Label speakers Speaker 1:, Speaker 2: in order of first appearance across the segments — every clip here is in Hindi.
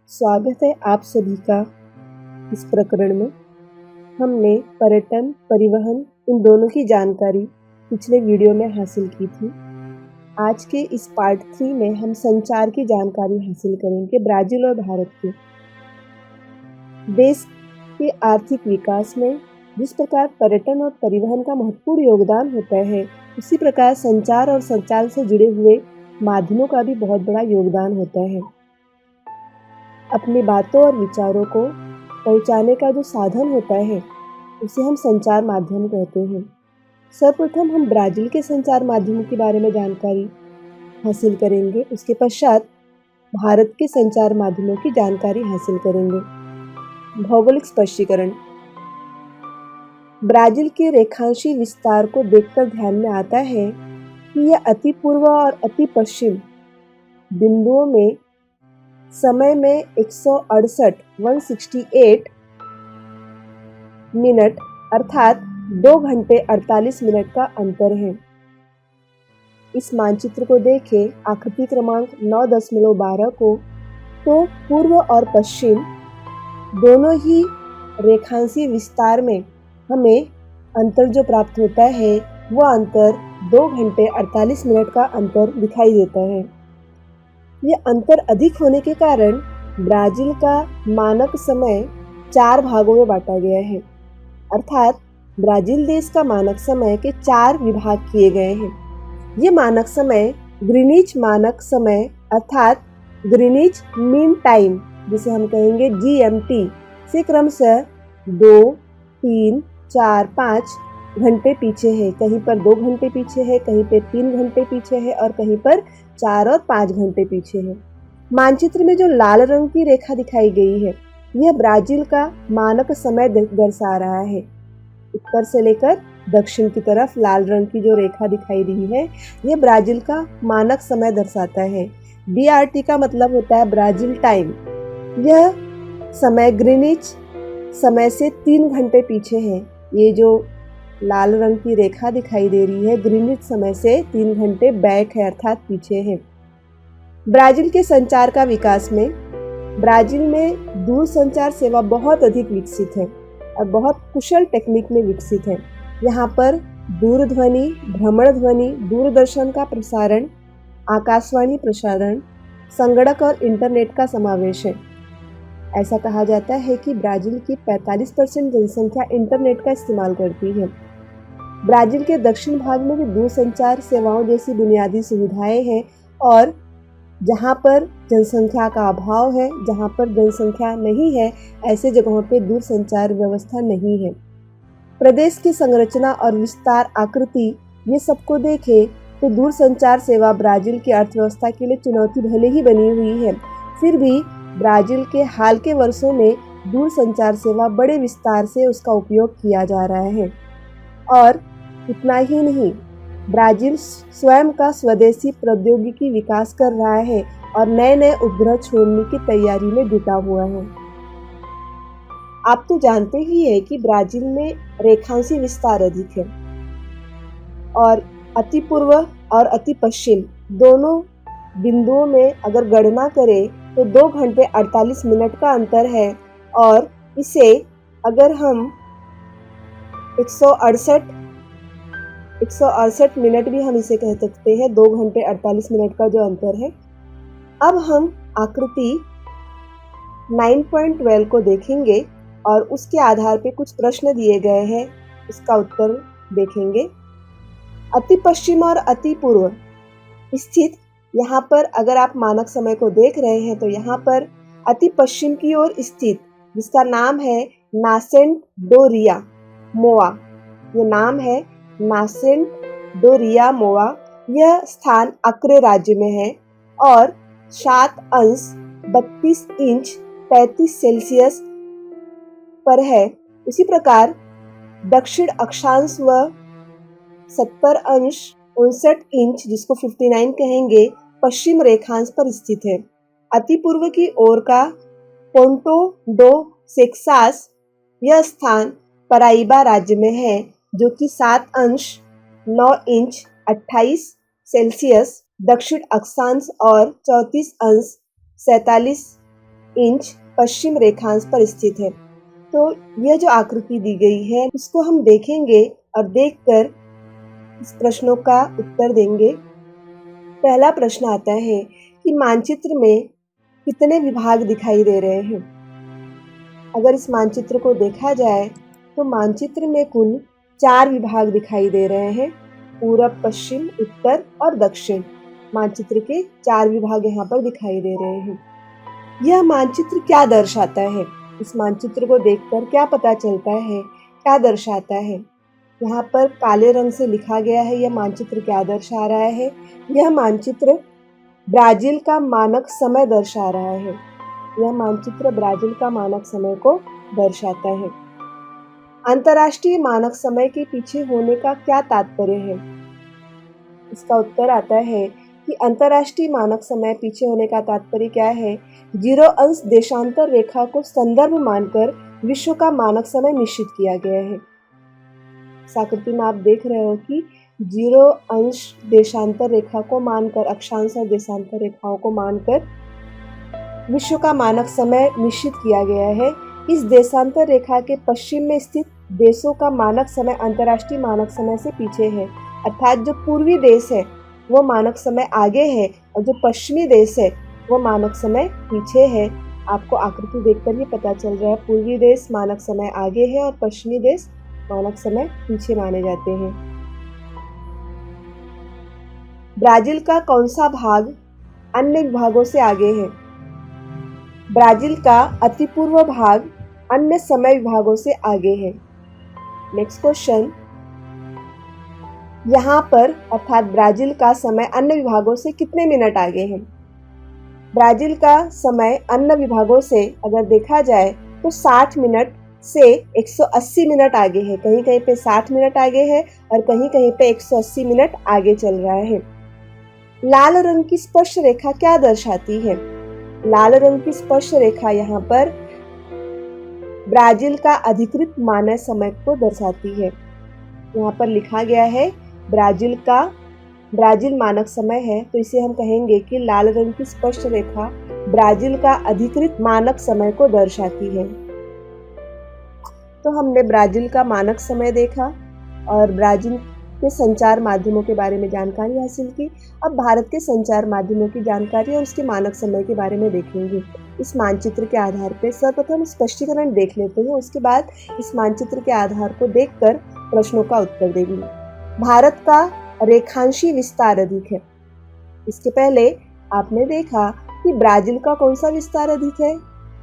Speaker 1: स्वागत है आप सभी का इस प्रकरण में। हमने पर्यटन, परिवहन इन दोनों की जानकारी पिछले वीडियो में हासिल की थी। आज के इस पार्ट 3 में हम संचार की जानकारी हासिल करेंगे ब्राज़ील और भारत के। देश के आर्थिक विकास में जिस प्रकार पर्यटन और परिवहन का महत्वपूर्ण योगदान होता है, उसी प्रकार संचार और संचार से जुड़े हुए माध्यमों का भी बहुत बड़ा योगदान होता है। अपनी बातों और विचारों को पहुंचाने का जो साधन होता है, उसे हम संचार माध्यम कहते हैं। सर्वप्रथम हम ब्राज़ील के संचार माध्यमों के बारे में जानकारी हासिल करेंगे। उसके पश्चात भारत के संचार माध्यमों की जानकारी हासिल करेंगे। भौगोलिक स्पष्टीकरण। ब्राज़ील के रेखांशीय विस्तार को देखकर ध्यान में आता है कि यह अति पूर्व और अति पश्चिम बिंदुओं में समय में 168 मिनट अर्थात 2 घंटे 48 मिनट का अंतर है। इस मानचित्र को देखें, आकृति क्रमांक 9.12 को, तो पूर्व और पश्चिम दोनों ही रेखांशीय विस्तार में हमें अंतर जो प्राप्त होता है, वह अंतर 2 घंटे 48 मिनट का अंतर दिखाई देता है। यह अंतर अधिक होने के कारण ब्राज़ील का मानक समय 4 भागों में बांटा गया है, अर्थात ब्राज़ील देश का मानक समय के 4 विभाग किए गए हैं। ये मानक समय ग्रीनिच मानक समय अर्थात ग्रीनिच मीन टाइम, जिसे हम कहेंगे GMT, से क्रमशः 2, 3, 4, 5 घंटे पीछे है। कहीं पर 2 घंटे पीछे है, कहीं पर 3 घंटे पीछे है और कहीं पर 4 और 5 घंटे पीछे है। मानचित्र में जो लाल रंग की रेखा दिखाई गई है, यह ब्राज़ील का मानक समय दर्शा रहा है। उत्तर से लेकर दक्षिण की तरफ लाल रंग की जो रेखा दिखाई दी है, यह ब्राज़ील का मानक समय दर्शाता है। BRT का मतलब होता है ब्राज़ील टाइम। यह समय ग्रीनिच समय से 3 घंटे पीछे है। ये जो लाल रंग की रेखा दिखाई दे रही है, ग्रीनिच समय से 3 घंटे बैक है अर्थात पीछे है। ब्राज़ील के संचार का विकास में ब्राज़ील में दूरसंचार सेवा बहुत अधिक विकसित है और बहुत कुशल टेक्निक में विकसित है। यहाँ पर दूरध्वनि, भ्रमण ध्वनि, दूरदर्शन का प्रसारण, आकाशवाणी प्रसारण, संगणक और इंटरनेट का समावेश है। ऐसा कहा जाता है कि ब्राज़ील की 45% जनसंख्या इंटरनेट का इस्तेमाल करती है। ब्राज़ील के दक्षिण भाग में भी दूरसंचार सेवाओं जैसी बुनियादी सुविधाएं हैं और जहां पर जनसंख्या का अभाव है, जहां पर जनसंख्या नहीं है, ऐसे जगहों पे दूरसंचार व्यवस्था नहीं है। प्रदेश की संरचना और विस्तार आकृति ये सबको देखें तो दूरसंचार सेवा ब्राज़ील की अर्थव्यवस्था के लिए चुनौती भले ही बनी हुई है, फिर भी ब्राज़ील के हाल के वर्षों में दूरसंचार सेवा बड़े विस्तार से उसका उपयोग किया जा रहा है। और इतना ही नहीं, ब्राज़ील स्वयं का स्वदेशी प्रौद्योगिकी विकास कर रहा है और नए नए उपग्रह छोड़ने की तैयारी में जुटा हुआ है। आप तो जानते ही है कि ब्राज़ील में रेखांशीय विस्तार अधिक है और अति पूर्व और अति पश्चिम दोनों बिंदुओं में अगर गणना करें तो 2 घंटे 48 मिनट का अंतर है और इसे अगर हम 168 मिनट भी हम इसे कह सकते हैं। 2 घंटे 48 मिनट का जो अंतर है। अब हम आकृति 9.12 को देखेंगे और उसके आधार पे कुछ प्रश्न दिए गए हैं, उसका उत्तर देखेंगे। अति पश्चिम और अति पूर्व स्थित यहाँ पर अगर आप मानक समय को देख रहे हैं तो यहाँ पर अति पश्चिम की ओर स्थित, जिसका नाम है नासेंट डो रिया मोआ, ये नाम है नासेंट डो रिया मोआ, यह स्थान अक्रे राज्य में है और 7 अंश 32 इंच 35 सेल्सियस पर है। इसी प्रकार दक्षिण अक्षांश व 70 अंश 59 इंच, जिसको 59 कहेंगे, पश्चिम रेखांश पर स्थित है। अति पूर्व की ओर का पोंटो डो सेक्सास, यह स्थान पराइबा राज्य में है, जो कि 7 अंश 9 इंच 28 सेल्सियस दक्षिण अक्षांश और 34 अंश 47 इंच पश्चिम रेखांश पर स्थित है। तो यह जो आकृति दी गई है उसको हम देखेंगे और देखकर इस प्रश्नों का उत्तर देंगे। पहला प्रश्न आता है कि मानचित्र में कितने विभाग दिखाई दे रहे हैं। अगर इस मानचित्र को देखा जाए तो मानचित्र में कुल 4 विभाग दिखाई दे रहे हैं, पूरब, पश्चिम, उत्तर और दक्षिण। मानचित्र के 4 विभाग यहाँ पर दिखाई दे रहे हैं। यह मानचित्र क्या दर्शाता है? इस मानचित्र को देखकर क्या पता चलता है, क्या दर्शाता है? यहाँ पर काले रंग से लिखा गया है, यह मानचित्र क्या दर्शा रहा है? यह मानचित्र ब्राजील का मानक समय दर्शा रहा है। यह मानचित्र ब्राजील का मानक समय को दर्शाता है। अंतर्राष्ट्रीय मानक समय के पीछे होने का क्या तात्पर्य है? इसका उत्तर आता है कि अंतर्राष्ट्रीय मानक समय पीछे होने का तात्पर्य क्या है? 0 अंश देशांतर रेखा को संदर्भ मानकर विश्व का मानक समय निश्चित किया गया है। इस आकृति में आप देख रहे हो कि 0 अंश देशांतर रेखा को मानकर, अक्षांश और देशांतर रेखाओं को मानकर विश्व का मानक समय निश्चित किया गया है। इस देशांतर रेखा के पश्चिम में स्थित देशों का मानक समय अंतर्राष्ट्रीय मानक समय से पीछे है, अर्थात जो पूर्वी देश है वो मानक समय आगे है और जो पश्चिमी देश है वो मानक समय पीछे है। आपको आकृति देखकर ही पता चल रहा है, पूर्वी देश मानक समय आगे है और पश्चिमी देश मानक समय पीछे माने जाते हैं। ब्राजील का कौन सा भाग अन्य विभागों से आगे है? ब्राजील का अति पूर्व भाग अन्य समय विभागों से आगे है। नेक्स्ट क्वेश्चन, यहाँ पर अर्थात ब्राजील का समय अन्य विभागों से कितने मिनट आगे है? ब्राजील का समय अन्य विभागों से अगर देखा जाए तो 60 मिनट से 180 मिनट आगे है। कहीं कहीं पे 60 मिनट आगे है और कहीं कहीं पे 180 मिनट आगे चल रहा है। लाल रंग की स्पर्श रेखा क्या दर्शाती है? लाल रंग की स्पर्श रेखा यहाँ पर ब्राजील का अधिकृत मानक समय को दर्शाती है। यहाँ पर लिखा गया है ब्राजील मानक समय है, तो इसे हम कहेंगे कि लाल रंग की स्पर्श रेखा ब्राजील का अधिकृत मानक समय को दर्शाती है। तो हमने ब्राजील का मानक समय देखा और ब्राजील के संचार माध्यमों के बारे में जानकारी हासिल की। अब भारत के संचार माध्यमों की जानकारी और उसके मानक समय के बारे में देखेंगे। इस मानचित्र के आधार पर सर्वप्रथम स्पष्टीकरण देख लेते हैं, उसके बाद इस मानचित्र के आधार को देखकर प्रश्नों का उत्तर देंगे। भारत का रेखांशीय विस्तार अधिक है। इसके पहले आपने देखा कि ब्राजील का कौन सा विस्तार अधिक है?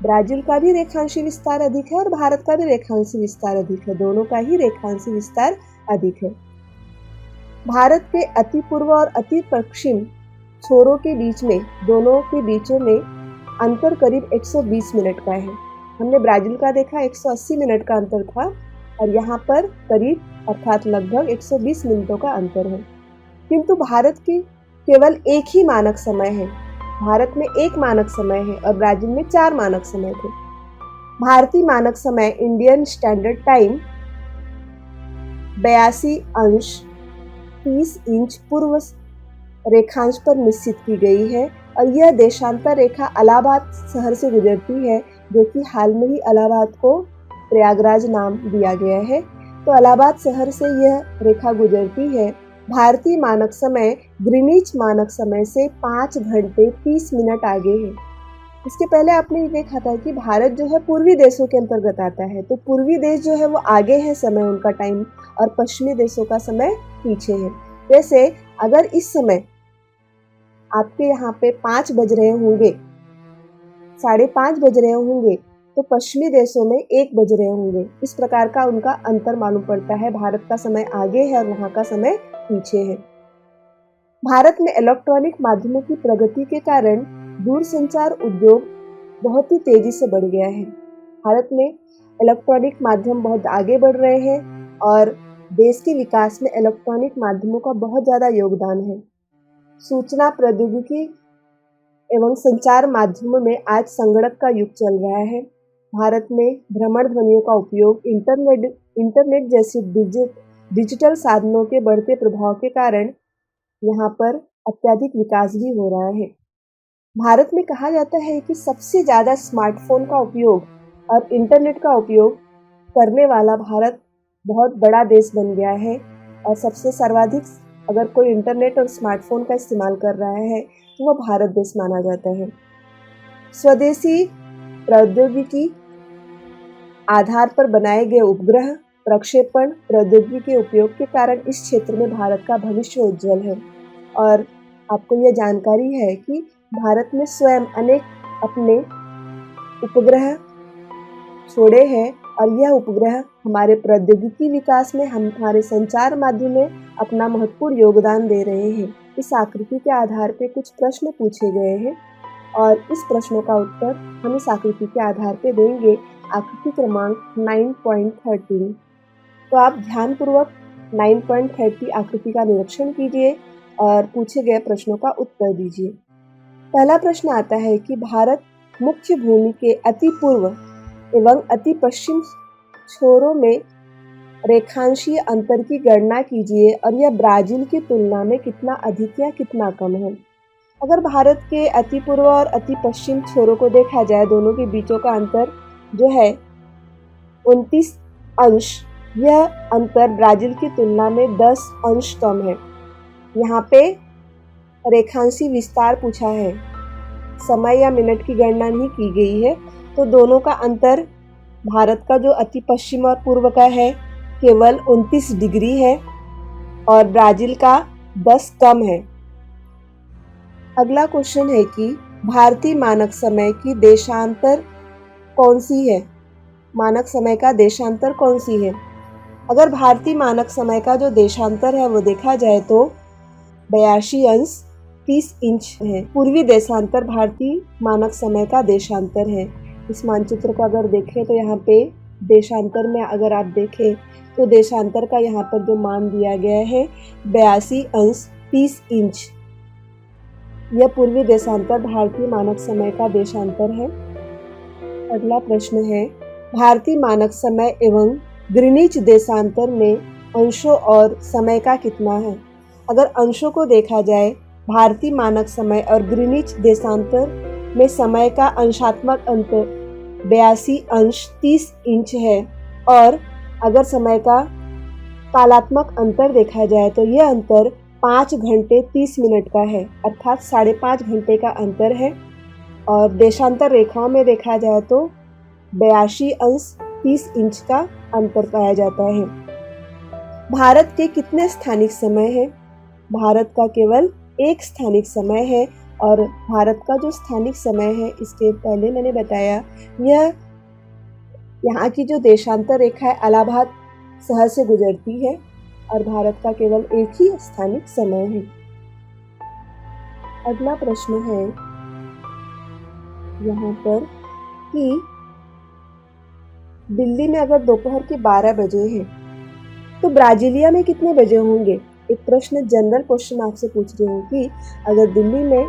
Speaker 1: ब्राजील का भी रेखांशीय विस्तार अधिक है और भारत का भी रेखांशीय विस्तार अधिक है। दोनों का ही रेखांशीय विस्तार अधिक है। भारत के अति पूर्व और अति पश्चिम छोरों के बीच में, दोनों के बीचों में अंतर करीब 120 मिनट का है। हमने ब्राजील का देखा 180 मिनट का अंतर था और यहाँ पर करीब अर्थात लगभग 120 मिनटों का अंतर है। किंतु भारत की केवल एक ही मानक समय है। भारत में एक मानक समय है और ब्राजील में 4 मानक समय थे। भारतीय मानक समय इंडियन स्टैंडर्ड टाइम 82 अंश 30 इंच पूर्व रेखांश पर निश्चित की गई है और यह देशांतर रेखा इलाहाबाद शहर से गुजरती है, जो कि हाल में ही इलाहाबाद को प्रयागराज नाम दिया गया है। तो इलाहाबाद शहर से यह रेखा गुजरती है। भारतीय मानक समय ग्रीनिच मानक समय से 5 घंटे 30 मिनट आगे है। इसके पहले आपने देखा था कि भारत जो है पूर्वी देशों के अंतर्गत आता है, तो पूर्वी देश जो है वो आगे है समय, उनका टाइम, और पश्चिमी देशों का समय पीछे है। जैसे अगर इस समय आपके यहाँ पे 5 बज रहे होंगे, 5:30 बज रहे होंगे, तो पश्चिमी देशों में 1 बज रहे होंगे। इस प्रकार का उनका अंतर मालूम पड़ता है। भारत का समय आगे है और वहाँ का समय पीछे है। भारत में इलेक्ट्रॉनिक माध्यमों की प्रगति के कारण दूरसंचार उद्योग बहुत ही तेजी से बढ़ गया है। भारत में इलेक्ट्रॉनिक माध्यम बहुत आगे बढ़ रहे हैं और देश के विकास में इलेक्ट्रॉनिक माध्यमों का बहुत ज़्यादा योगदान है। सूचना प्रौद्योगिकी एवं संचार माध्यमों में आज संगणक का युग चल रहा है। भारत में भ्रमण ध्वनियों का उपयोग इंटरनेट जैसे डिजिटल साधनों के बढ़ते प्रभाव के कारण यहाँ पर अत्यधिक विकास भी हो रहा है। भारत में कहा जाता है कि सबसे ज़्यादा स्मार्टफोन का उपयोग और इंटरनेट का उपयोग करने वाला भारत बहुत बड़ा देश बन गया है और सबसे सर्वाधिक अगर कोई इंटरनेट और स्मार्टफोन का इस्तेमाल कर रहा है तो वह भारत देश माना जाता है। स्वदेशी प्रौद्योगिकी आधार पर बनाए गए उपग्रह प्रक्षेपण प्रौद्योगिकी के उपयोग के कारण इस क्षेत्र में भारत का भविष्य उज्जवल है। और आपको यह जानकारी है कि भारत ने स्वयं अनेक अपने उपग्रह छोड़े हैं और यह उपग्रह हमारे प्रौद्योगिकी विकास में हमारे संचार माध्यम में अपना महत्वपूर्ण योगदान दे रहे हैं। इस आकृति के आधार पर कुछ प्रश्न पूछे गए हैं और इस प्रश्नों का उत्तर हम इस आकृति के आधार पर देंगे। आकृति क्रमांक 9.13। तो आप ध्यानपूर्वक 9.30 आकृति का निरीक्षण कीजिए और पूछे गए प्रश्नों का उत्तर दीजिए। पहला प्रश्न आता है कि भारत मुख्य भूमि के अति पूर्व एवं अति पश्चिम छोरों में रेखांशीय अंतर की गणना कीजिए और यह ब्राजील की तुलना में कितना अधिक या कितना कम है। अगर भारत के अति पूर्व और अति पश्चिम छोरों को देखा जाए, दोनों के बीचों का अंतर जो है 29 अंश, यह अंतर ब्राजील की तुलना में 10 अंश कम है। यहाँ पे रेखांशीय विस्तार पूछा है, समय या मिनट की गणना नहीं की गई है। तो दोनों का अंतर भारत का जो अति पश्चिम और पूर्व का है केवल 29 डिग्री है और ब्राजील का 10 कम है। अगला क्वेश्चन है कि भारतीय मानक समय की देशांतर कौन सी है? मानक समय का देशांतर कौन सी है? अगर भारतीय मानक समय का जो देशांतर है वो देखा जाए तो 82 अंश 30 इंच है। पूर्वी देशांतर भारतीय मानक समय का देशांतर है। इस मानचित्र को अगर देखें तो यहाँ पे देशांतर में अगर आप देखें तो देशांतर का यहाँ पर जो मान दिया गया है 82 अंश 30 इंच, यह पूर्वी देशांतर भारतीय मानक समय का देशांतर है। अगला प्रश्न है, भारतीय मानक समय एवं ग्रीनिच देशांतर में अंशों और समय का कितना है? अगर अंशों को देखा जाए, भारतीय मानक समय और ग्रीनिच देशांतर में समय का अंशात्मक अंतर 82 अंश 30 इंच है और अगर समय का कालात्मक अंतर देखा जाए तो यह अंतर 5 घंटे 30 मिनट का है, अर्थात 5.5 घंटे का अंतर है। और देशांतर रेखाओं में देखा जाए तो 82 अंश 30 इंच का अंतर पाया जाता है। भारत के कितने स्थानिक समय हैं? भारत का केवल एक स्थानिक समय है और भारत का जो स्थानिक समय है, इसके पहले मैंने बताया, यह यहाँ की जो देशांतर रेखा है इलाहाबाद शहर से गुजरती है और भारत का केवल एक ही स्थानिक समय है। अगला प्रश्न है यहाँ पर कि दिल्ली में अगर दोपहर के 12 बजे है तो ब्राजीलिया में कितने बजे होंगे? एक प्रश्न जनरल क्वेश्चन आपसे पूछ रही हूँ कि अगर दिल्ली में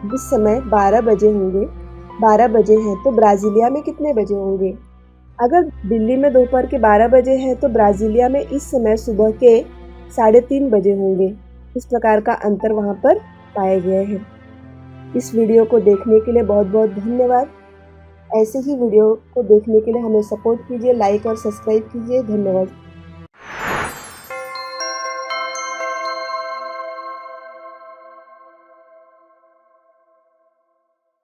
Speaker 1: जिस समय 12 बजे होंगे, 12 बजे हैं तो ब्राजीलिया में कितने बजे होंगे? अगर दिल्ली में दोपहर के 12 बजे हैं तो ब्राजीलिया में इस समय सुबह के 3:30 बजे होंगे। इस प्रकार का अंतर वहाँ पर पाए गए हैं। इस वीडियो को देखने के लिए बहुत बहुत धन्यवाद। ऐसे ही वीडियो को देखने के लिए हमें सपोर्ट कीजिए, लाइक और सब्सक्राइब कीजिए। धन्यवाद।